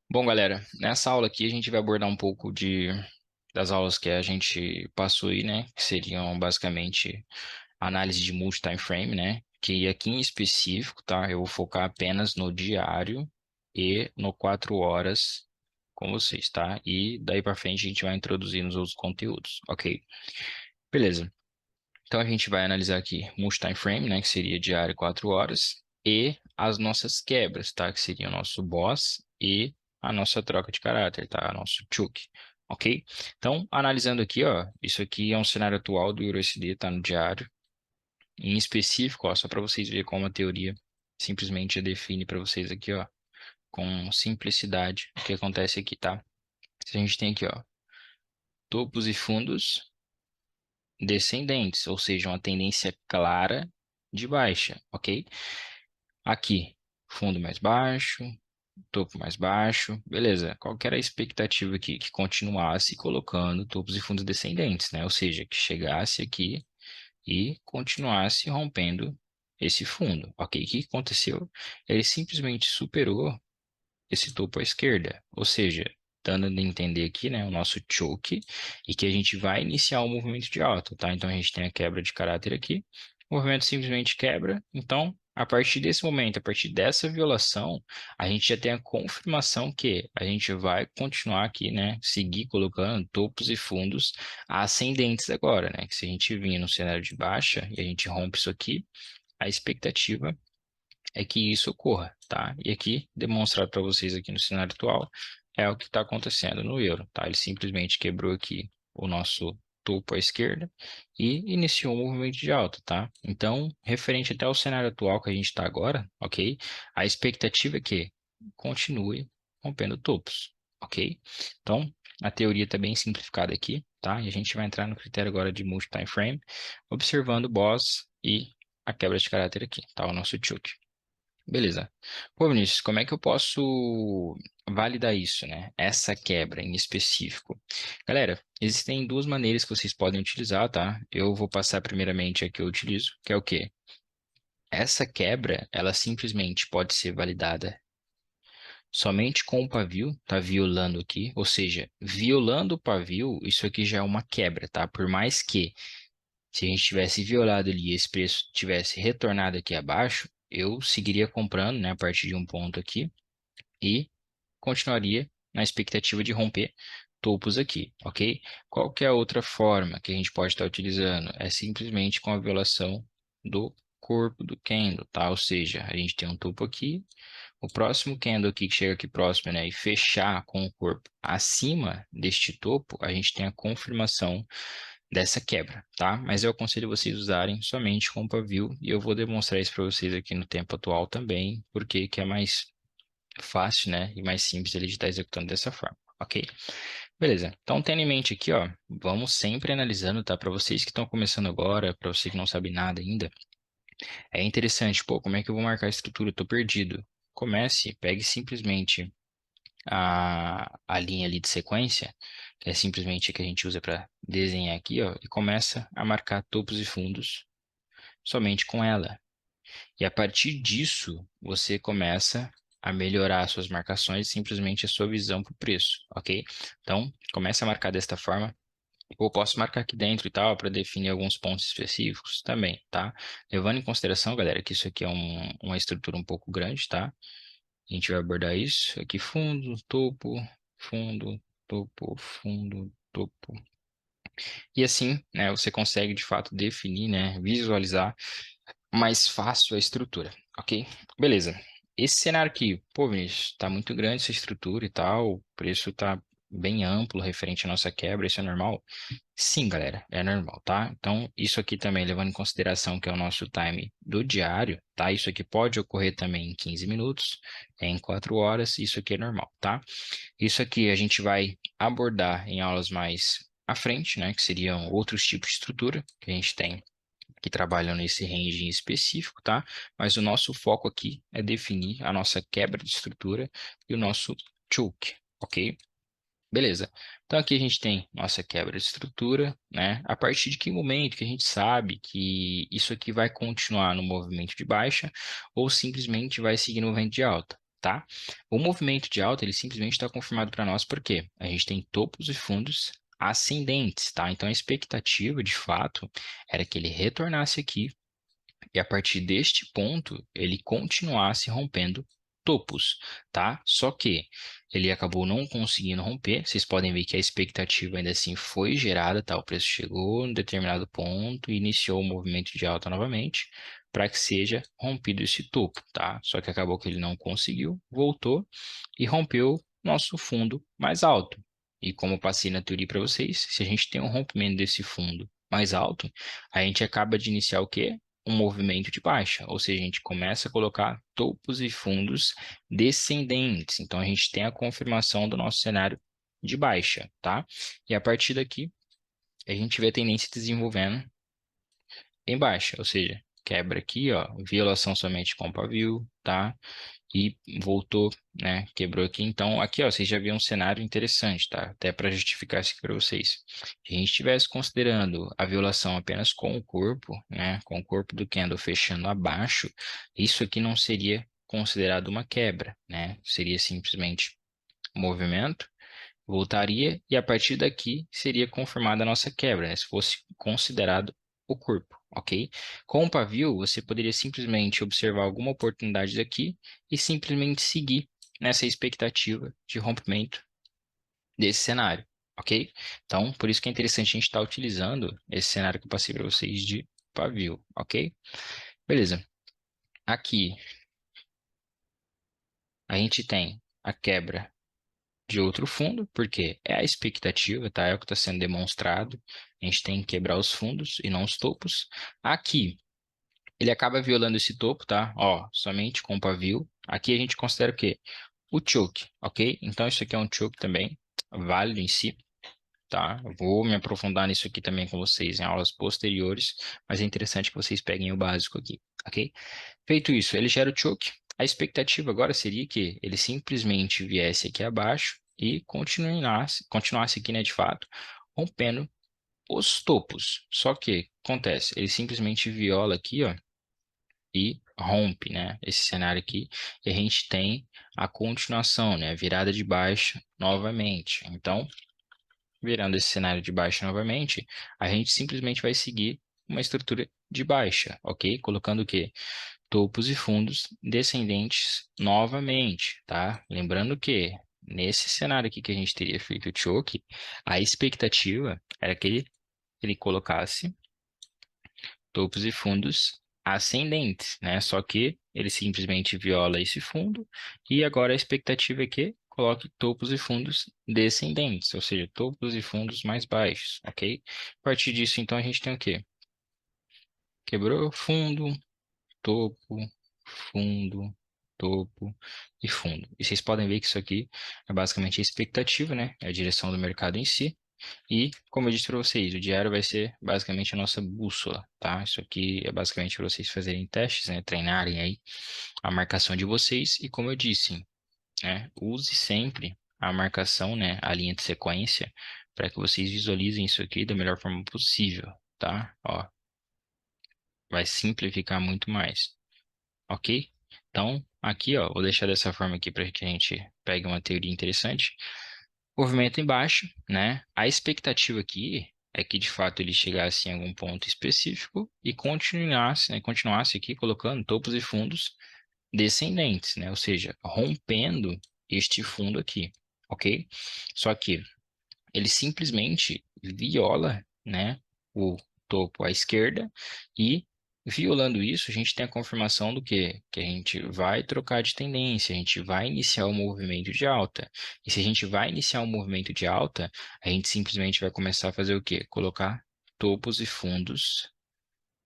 Bom, galera, nessa aula aqui a gente vai abordar um pouco das aulas que a gente passou aí, né? Que seriam basicamente análise de multi-time frame, né? Que aqui em específico, tá? Eu vou focar apenas no diário e no 4 horas com vocês, tá? E daí para frente a gente vai introduzir nos outros conteúdos, ok? Beleza. Então a gente vai analisar aqui multi-time frame, né? Que seria diário 4 horas e as nossas quebras, tá? Que seria o nosso boss e a nossa troca de caráter, tá? Nosso choke, ok? Então, analisando aqui, ó, isso aqui é um cenário atual do EURUSD, tá? No diário. Em específico, ó, só para vocês verem como a teoria simplesmente define para vocês aqui, ó, com simplicidade o que acontece aqui, tá? A gente tem aqui, ó, topos e fundos descendentes, ou seja, uma tendência clara de baixa, ok? Aqui, fundo mais baixo, topo mais baixo, beleza. Qual que era a expectativa aqui? Que continuasse colocando topos e fundos descendentes, né? Ou seja, que chegasse aqui e continuasse rompendo esse fundo, ok? O que aconteceu? Ele simplesmente superou esse topo à esquerda, ou seja, dando a entender aqui, né, o nosso choke, e que a gente vai iniciar um movimento de alta, tá? Então a gente tem a quebra de caráter aqui, o movimento simplesmente quebra, então a partir desse momento, a partir dessa violação, a gente já tem a confirmação que a gente vai continuar aqui, né, seguir colocando topos e fundos ascendentes agora, né, que se a gente vir no cenário de baixa e a gente rompe isso aqui, a expectativa é que isso ocorra, tá? E aqui, demonstrado para vocês aqui no cenário atual, é o que está acontecendo no euro, tá? Ele simplesmente quebrou aqui o nosso topo à esquerda e iniciou um movimento de alta, tá? Então, referente até ao cenário atual que a gente está agora, ok? A expectativa é que continue rompendo topos, ok? Então, a teoria está bem simplificada aqui, tá? E a gente vai entrar no critério agora de multi-time frame, observando o boss e a quebra de caráter aqui, tá? O nosso choke. Beleza. Pô, Vinícius, como é que eu posso validar isso, né? Essa quebra em específico. Galera, existem duas maneiras que vocês podem utilizar, tá? Eu vou passar primeiramente a que eu utilizo, que é o quê? Essa quebra, ela simplesmente pode ser validada somente com o pavio, tá violando aqui, ou seja, violando o pavio, isso aqui já é uma quebra, tá? Por mais que se a gente tivesse violado ali e esse preço tivesse retornado aqui abaixo, eu seguiria comprando, né, a partir de um ponto aqui e continuaria na expectativa de romper topos aqui, ok? Qual que é a outra forma que a gente pode estar utilizando? É simplesmente com a violação do corpo do candle, tá? Ou seja, a gente tem um topo aqui, o próximo candle aqui que chega aqui próximo, né, e fechar com o corpo acima deste topo, a gente tem a confirmação dessa quebra, tá? Mas eu aconselho vocês usarem somente com pavio e eu vou demonstrar isso para vocês aqui no tempo atual também, porque que é mais fácil, né, e mais simples ele de estar executando dessa forma, ok? Beleza. Então, tendo em mente aqui, ó, vamos sempre analisando, tá? Para vocês que estão começando agora, para você que não sabe nada ainda, é interessante, pô, como é que eu vou marcar a estrutura? Eu tô perdido. Comece, pegue simplesmente a linha ali de sequência, que é simplesmente a que a gente usa para desenhar aqui, ó, e começa a marcar topos e fundos somente com ela. E a partir disso, você começa a melhorar as suas marcações, simplesmente a sua visão para o preço, ok? Então, começa a marcar desta forma. Ou posso marcar aqui dentro e tal, para definir alguns pontos específicos também, tá? Levando em consideração, galera, que isso aqui é uma estrutura um pouco grande, tá? A gente vai abordar isso aqui, fundo, topo, fundo, topo. E assim, né, você consegue de fato definir, né, visualizar mais fácil a estrutura, ok? Beleza. Esse cenário aqui, pô, Vinícius, tá muito grande essa estrutura e tal, o preço tá bem amplo referente à nossa quebra, isso é normal? Sim, galera, é normal, tá? Então, isso aqui também, levando em consideração que é o nosso time do diário, tá? Isso aqui pode ocorrer também em 15 minutos, em 4 horas, isso aqui é normal, tá? Isso aqui a gente vai abordar em aulas mais à frente, né? Que seriam outros tipos de estrutura que a gente tem que trabalham nesse range em específico, tá? Mas o nosso foco aqui é definir a nossa quebra de estrutura e o nosso choke, ok? Beleza. Então aqui a gente tem nossa quebra de estrutura, né? A partir de que momento que a gente sabe que isso aqui vai continuar no movimento de baixa ou simplesmente vai seguir no movimento de alta, tá? O movimento de alta, ele simplesmente está confirmado para nós porque a gente tem topos e fundos ascendentes, tá? Então a expectativa, de fato, era que ele retornasse aqui e a partir deste ponto ele continuasse rompendo topos, tá? Só que ele acabou não conseguindo romper. Vocês podem ver que a expectativa ainda assim foi gerada, tá? O preço chegou em determinado ponto e iniciou o movimento de alta novamente para que seja rompido esse topo, tá? Só que acabou que ele não conseguiu, voltou e rompeu nosso fundo mais alto. E como eu passei na teoria para vocês, se a gente tem um rompimento desse fundo mais alto, a gente acaba de iniciar o quê? Um movimento de baixa, ou seja, a gente começa a colocar topos e fundos descendentes. Então, a gente tem a confirmação do nosso cenário de baixa, tá? E a partir daqui, a gente vê a tendência desenvolvendo em baixa, ou seja, quebra aqui, ó, violação somente com pavio, tá? E voltou, né? Quebrou aqui. Então, aqui, ó, vocês já viram um cenário interessante, tá? Até para justificar isso aqui para vocês. Se a gente estivesse considerando a violação apenas com o corpo, né? Com o corpo do candle fechando abaixo, isso aqui não seria considerado uma quebra, né? Seria simplesmente um movimento, voltaria e a partir daqui seria confirmada a nossa quebra, né? Se fosse considerado o corpo, ok? Com o pavio, você poderia simplesmente observar alguma oportunidade daqui e simplesmente seguir nessa expectativa de rompimento desse cenário, ok? Então, por isso que é interessante a gente estar utilizando esse cenário que eu passei para vocês de pavio, ok? Beleza. Aqui a gente tem a quebra de outro fundo, porque é a expectativa, tá? É o que está sendo demonstrado. A gente tem que quebrar os fundos e não os topos. Aqui, ele acaba violando esse topo, tá? Ó, somente com pavio. Aqui a gente considera o quê? O choke, ok? Então, isso aqui é um choke também, válido em si, tá? Eu vou me aprofundar nisso aqui também com vocês em aulas posteriores, mas é interessante que vocês peguem o básico aqui, ok? Feito isso, ele gera o choke. A expectativa agora seria que ele simplesmente viesse aqui abaixo e continuasse aqui, né, de fato, rompendo os topos. Só que acontece, ele simplesmente viola aqui, ó, e rompe, né, esse cenário aqui, e a gente tem a continuação, né, a virada de baixa novamente. Então, virando esse cenário de baixa novamente, a gente simplesmente vai seguir uma estrutura de baixa, ok? Colocando o quê? Topos e fundos descendentes novamente, tá? Lembrando que nesse cenário aqui que a gente teria feito o choke, a expectativa era que ele colocasse topos e fundos ascendentes, né? Só que ele simplesmente viola esse fundo e agora a expectativa é que coloque topos e fundos descendentes, ou seja, topos e fundos mais baixos, ok? A partir disso, então, a gente tem o quê? Quebrou fundo, topo, fundo, topo e fundo. E vocês podem ver que isso aqui é basicamente a expectativa, né? É a direção do mercado em si. E, como eu disse para vocês, o diário vai ser basicamente a nossa bússola, tá? Isso aqui é basicamente para vocês fazerem testes, né? Treinarem aí a marcação de vocês. E como eu disse, né? Use sempre a marcação, né? A linha de sequência para que vocês visualizem isso aqui da melhor forma possível, tá? Ó, vai simplificar muito mais, ok? Então, aqui, ó, vou deixar dessa forma aqui para que a gente pegue uma teoria interessante. Movimento embaixo, né? A expectativa aqui é que de fato ele chegasse em algum ponto específico e continuasse, né, continuasse aqui colocando topos e fundos descendentes, né? Ou seja, rompendo este fundo aqui, ok? Só que ele simplesmente viola, né, o topo à esquerda e violando isso, a gente tem a confirmação do quê? Que a gente vai trocar de tendência, a gente vai iniciar o movimento de alta. E se a gente vai iniciar um movimento de alta, a gente simplesmente vai começar a fazer o quê? Colocar topos e fundos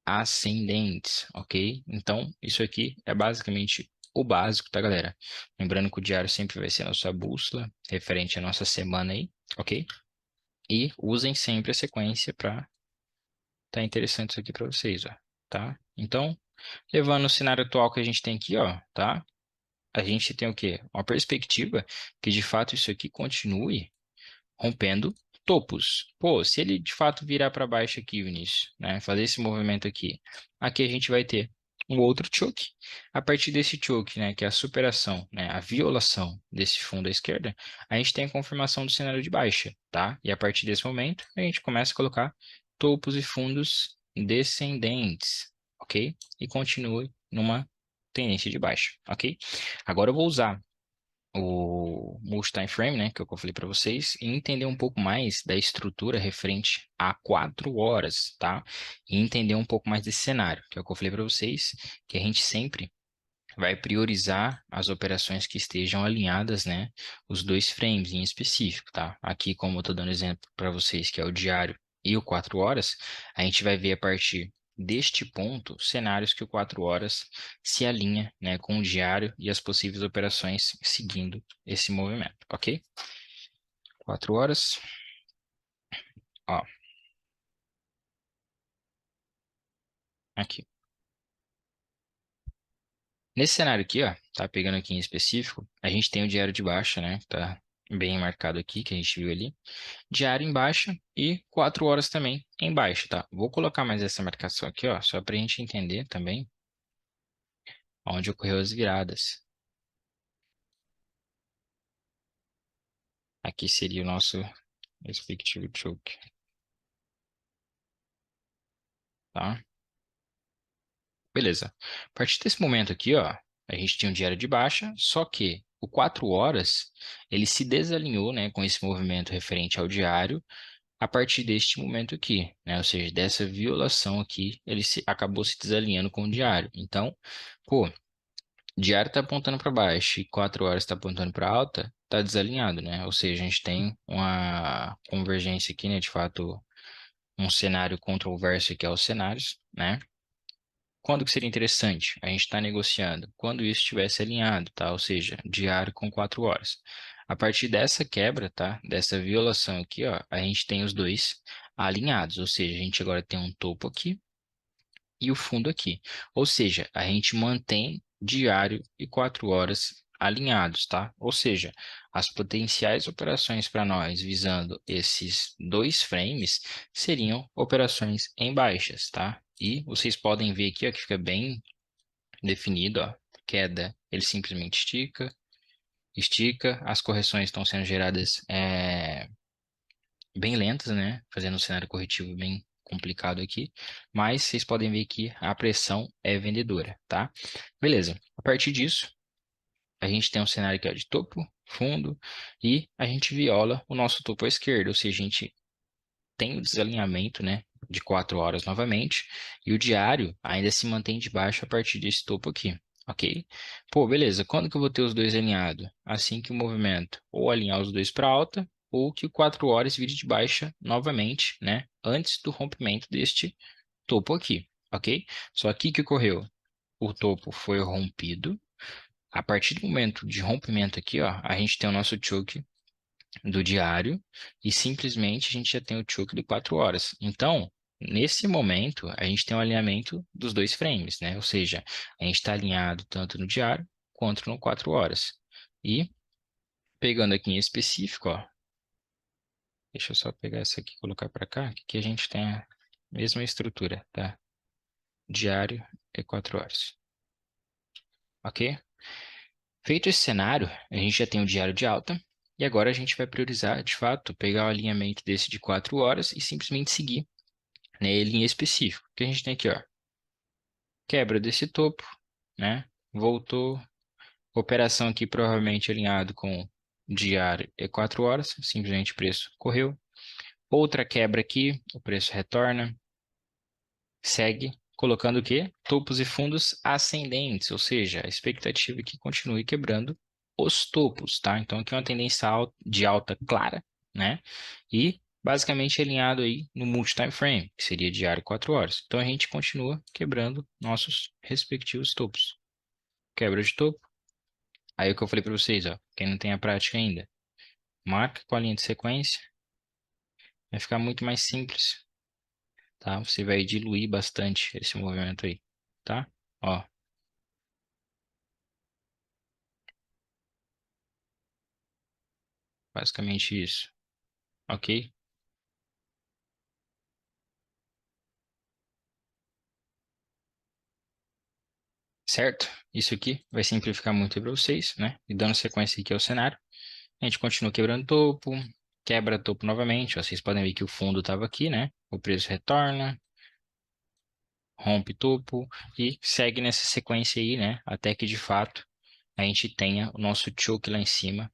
ascendentes, ok? Então, isso aqui é basicamente o básico, tá, galera? Lembrando que o diário sempre vai ser a nossa bússola, referente à nossa semana aí, ok? E usem sempre a sequência para tá interessante isso aqui para vocês, ó, tá? Então, levando o cenário atual que a gente tem aqui, ó, tá? A gente tem o quê? Uma perspectiva que de fato isso aqui continue rompendo topos. Pô, se ele de fato virar para baixo aqui, Vinícius, né, fazer esse movimento aqui, aqui a gente vai ter um outro choke. A partir desse choke, né, que é a superação, né, a violação desse fundo à esquerda, a gente tem a confirmação do cenário de baixa, tá? E a partir desse momento, a gente começa a colocar topos e fundos descendentes, ok? E continue numa tendência de baixa, ok? Agora eu vou usar o multi-time frame, né, que é o que eu falei para vocês, e entender um pouco mais da estrutura referente a 4 horas, tá? E entender um pouco mais desse cenário, que é o que eu falei para vocês, que a gente sempre vai priorizar as operações que estejam alinhadas, né, os dois frames em específico, tá? Aqui, como eu estou dando exemplo para vocês, que é o diário e o 4 horas, a gente vai ver a partir deste ponto cenários que o 4 horas se alinha, né, com o diário e as possíveis operações seguindo esse movimento, ok? 4 horas, ó, aqui. Nesse cenário aqui, ó, tá pegando aqui em específico, a gente tem o diário de baixa, né, tá bem marcado aqui, que a gente viu ali. Diário em baixa e 4 horas também em baixa, tá? Vou colocar mais essa marcação aqui, ó, só para a gente entender também onde ocorreu as viradas. Aqui seria o nosso respectivo choke, tá? Beleza. A partir desse momento aqui, ó, a gente tinha um diário de baixa, só que o 4 horas, ele se desalinhou, né, com esse movimento referente ao diário a partir deste momento aqui, né? Ou seja, dessa violação aqui, ele acabou se desalinhando com o diário. Então, pô, diário está apontando para baixo e 4 horas está apontando para alta, está desalinhado, né? Ou seja, a gente tem uma convergência aqui, né? De fato, um cenário controverso que é os cenários, né? Quando que seria interessante? A gente está negociando quando isso estivesse alinhado, tá? Ou seja, diário com 4 horas. A partir dessa quebra, tá? Dessa violação aqui, ó, a gente tem os dois alinhados, ou seja, a gente agora tem um topo aqui e o fundo aqui. Ou seja, a gente mantém diário e 4 horas alinhados, tá? Ou seja, as potenciais operações para nós visando esses dois frames seriam operações em baixas, tá? E vocês podem ver aqui, ó, que fica bem definido, ó, queda, ele simplesmente estica, estica, as correções estão sendo geradas bem lentas, né? Fazendo um cenário corretivo bem complicado aqui, mas vocês podem ver que a pressão é vendedora, tá? Beleza. A partir disso, a gente tem um cenário aqui ó, de topo, fundo, e a gente viola o nosso topo à esquerda, ou seja, a gente tem o desalinhamento, né? De 4 horas novamente, e o diário ainda se mantém de baixo a partir desse topo aqui, ok? Pô, beleza. Quando que eu vou ter os dois alinhados? Assim que o movimento ou alinhar os dois para alta, ou que o 4 horas vire de baixa novamente, né? Antes do rompimento deste topo aqui, ok? Só aqui que ocorreu. O topo foi rompido. A partir do momento de rompimento aqui, ó, a gente tem o nosso choke do diário e simplesmente a gente já tem o choke de 4 horas. Então, nesse momento, a gente tem um alinhamento dos dois frames, né? Ou seja, a gente está alinhado tanto no diário quanto no 4 horas. E pegando aqui em específico, ó, deixa eu só pegar essa aqui e colocar para cá, que aqui a gente tem a mesma estrutura, tá? Diário e 4 horas. Ok? Feito esse cenário, a gente já tem o diário de alta, e agora a gente vai priorizar, de fato, pegar o alinhamento desse de 4 horas e simplesmente seguir nele em específico. O que a gente tem aqui, ó, quebra desse topo, né? Voltou, operação aqui provavelmente alinhado com diário e 4 horas, simplesmente o preço correu. Outra quebra aqui, o preço retorna, segue, colocando o quê? Topos e fundos ascendentes, ou seja, a expectativa é que continue quebrando os topos, tá? Então aqui é uma tendência de alta clara, né? E basicamente alinhado aí no multi-time frame, que seria diário 4 horas. Então a gente continua quebrando nossos respectivos topos. Quebra de topo. Aí o que eu falei para vocês, ó, quem não tem a prática ainda, marca com a linha de sequência, vai ficar muito mais simples, tá? Você vai diluir bastante esse movimento aí, tá? Ó, basicamente isso. ok? Certo? Isso aqui vai simplificar muito para vocês, né? E dando sequência aqui ao cenário, a gente continua quebrando topo, quebra topo novamente. Ó, vocês podem ver que o fundo estava aqui, né? O preço retorna, rompe topo e segue nessa sequência aí, né? Até que de fato a gente tenha o nosso choke lá em cima,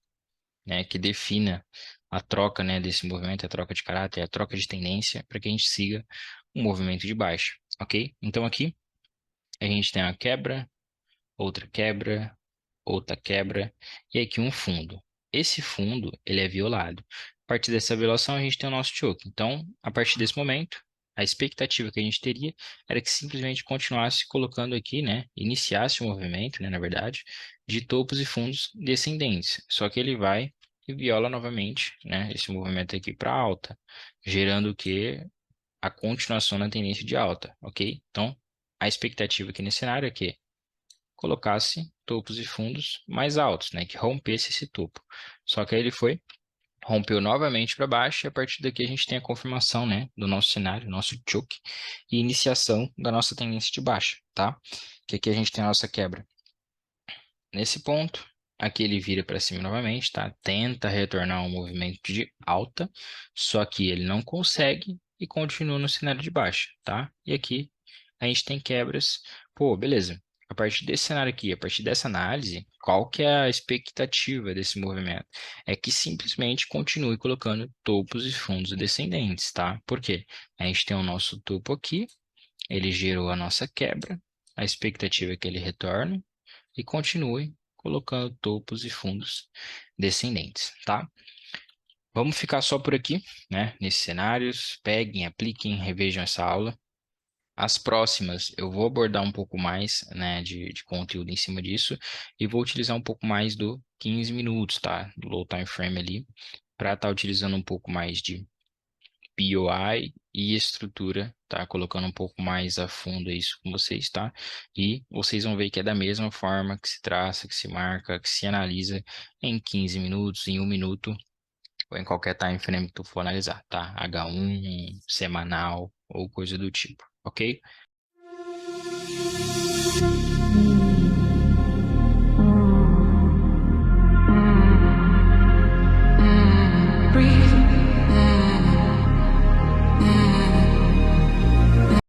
né? Que defina a troca, né? Desse movimento, a troca de caráter, a troca de tendência, para que a gente siga um movimento de baixa, ok? Então aqui a gente tem a quebra, quebra, outra quebra e aqui um fundo. Esse fundo, ele é violado. A partir dessa violação, a gente tem o nosso choke. Então, a partir desse momento, a expectativa que a gente teria era que simplesmente continuasse colocando aqui, né, iniciasse o movimento, né, na verdade, de topos e fundos descendentes. Só que ele vai e viola novamente, né, esse movimento aqui para alta, gerando o que? A continuação na tendência de alta, ok? Então, a expectativa aqui nesse cenário é que colocasse topos e fundos mais altos, né, que rompesse esse topo. Só que aí ele foi, rompeu novamente para baixo e a partir daqui a gente tem a confirmação, né, do nosso cenário, nosso choke e iniciação da nossa tendência de baixa, tá? Que aqui a gente tem a nossa quebra nesse ponto. Aqui ele vira para cima novamente, tá? Tenta retornar um movimento de alta, só que ele não consegue e continua no cenário de baixa, tá? E aqui a gente tem quebras. Pô, beleza. A partir desse cenário aqui, a partir dessa análise, qual que é a expectativa desse movimento? É que simplesmente continue colocando topos e fundos descendentes, tá? Por quê? A gente tem o nosso topo aqui, ele gerou a nossa quebra, a expectativa é que ele retorne e continue colocando topos e fundos descendentes, tá? Vamos ficar só por aqui, né? Nesses cenários, peguem, apliquem, revejam essa aula. As próximas eu vou abordar um pouco mais, né, de conteúdo em cima disso e vou utilizar um pouco mais do 15 minutos, tá? Do low time frame ali, para estar utilizando um pouco mais de POI e estrutura, tá? Colocando um pouco mais a fundo isso com vocês, tá? E vocês vão ver que é da mesma forma que se traça, que se marca, que se analisa em 15 minutos, em 1 minuto, ou em qualquer time frame que tu for analisar, tá? H1, semanal ou coisa do tipo, ok?